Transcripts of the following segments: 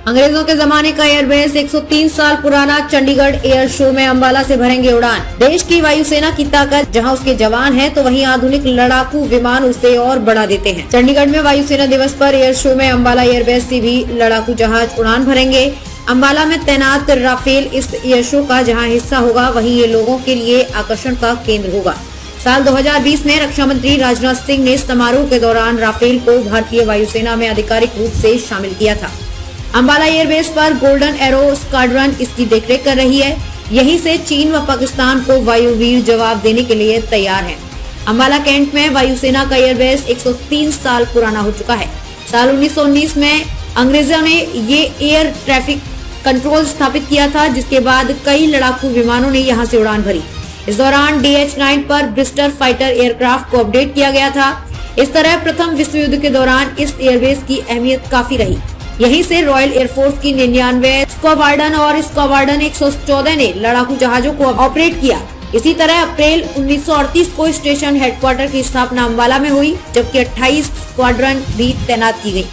अंग्रेजों के जमाने का एयरबेस 103 साल पुराना चंडीगढ़ एयर शो में अंबाला से भरेंगे उड़ान। देश की वायुसेना की ताकत जहां उसके जवान हैं, तो वहीं आधुनिक लड़ाकू विमान उसे और बढ़ा देते हैं। चंडीगढ़ में वायुसेना दिवस पर एयर शो में अंबाला एयरबेस से भी लड़ाकू जहाज उड़ान भरेंगे। अंबाला में तैनात राफेल इस एयर शो का जहाँ हिस्सा होगा, वहीं ये लोगों के लिए आकर्षण का केंद्र होगा। साल 2020 में रक्षा मंत्री राजनाथ सिंह ने समारोह के दौरान राफेल को भारतीय वायुसेना में आधिकारिक रूप से शामिल किया था। अंबाला एयरबेस पर गोल्डन एरो स्क्वाड्रन इसकी देखरेख कर रही है। यहीं से चीन व पाकिस्तान को वायुवीर जवाब देने के लिए तैयार है। अंबाला कैंट में वायुसेना का एयरबेस 103 साल पुराना हो चुका है। साल 1919 में अंग्रेजों ने ये एयर ट्रैफिक कंट्रोल स्थापित किया था, जिसके बाद कई लड़ाकू विमानों ने यहां से उड़ान भरी। इस दौरान DH-9 पर ब्रिस्टर फाइटर एयरक्राफ्ट को अपडेट किया गया था। इस तरह प्रथम विश्व युद्ध के दौरान इस एयरबेस की अहमियत काफी रही। यहीं से रॉयल एयरफोर्स की 99 स्क्वाड्रन और स्क्वाड्रन 114 ने लड़ाकू जहाजों को ऑपरेट किया। इसी तरह अप्रैल 1938 को स्टेशन हेडक्वार्टर की स्थापना अंबाला में हुई, जबकि 28 स्क्वाड्रन भी तैनात की गई।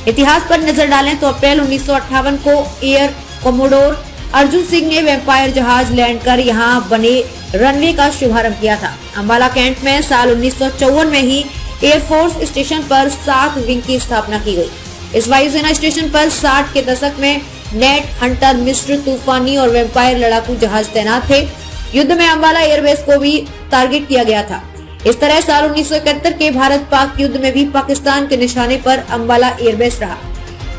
इतिहास पर नजर डालें तो अप्रैल 1958 को एयर कोमोडोर अर्जुन सिंह ने वेम्पायर जहाज लैंड कर यहां बने रनवे का शुभारंभ किया था। अंबाला कैंट में साल 1954 में ही एयरफोर्स स्टेशन पर 7 विंग की स्थापना की गई। इस वायुसेना स्टेशन पर 60 के दशक में नेट, हंटर, मिस्र, तूफानी और वेम्पायर लड़ाकू जहाज तैनात थे। युद्ध में अंबाला एयरबेस को भी टारगेट किया गया था। इस तरह साल 1971 के भारत पाक युद्ध में भी पाकिस्तान के निशाने पर अंबाला एयरबेस रहा,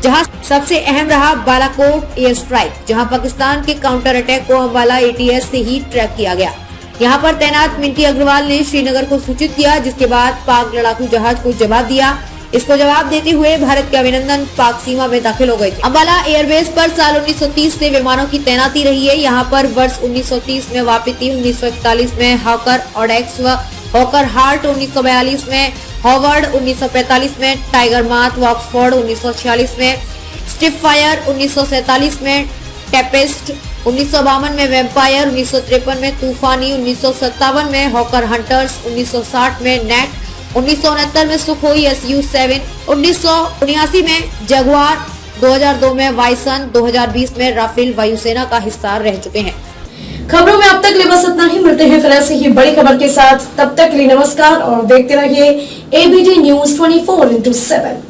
जहां सबसे अहम रहा बालाकोट एयर स्ट्राइक, जहां पाकिस्तान के काउंटर अटैक को अंबाला ATS से ही ट्रैक किया गया। यहां पर तैनात मिंटी अग्रवाल ने श्रीनगर को सूचित किया, जिसके बाद पाक लड़ाकू जहाज को जवाब दिया। इसको जवाब देते हुए भारत के अभिनंदन पाक सीमा में दाखिल हो गए थे। अंबाला एयरबेस पर साल 1930 से विमानों की तैनाती रही है। यहाँ पर वर्ष 1930 में वापीती, 1941 में हॉकर ऑडेक्स व हॉकर हार्ट, 1942 में हॉवर्ड, 1945 में टाइगर माथ व ऑक्सफोर्ड, 1946 में स्टिफायर, 1947 में टेपेस्ट, 1952 में वेम्पायर, 1953 में तूफानी, 1957 में हॉकर हंटर्स, 1960 में नेट, 1969 में सुखोई Su-7, 1979 में जगुआर, 2002 में वाइसन, 2020 में राफेल वायुसेना का हिस्सा रह चुके हैं। खबरों में अब तक लिए बस इतना ही। मिलते हैं फिर ऐसी ही बड़ी खबर के साथ। तब तक के लिए नमस्कार और देखते रहिए ABD News 24/7।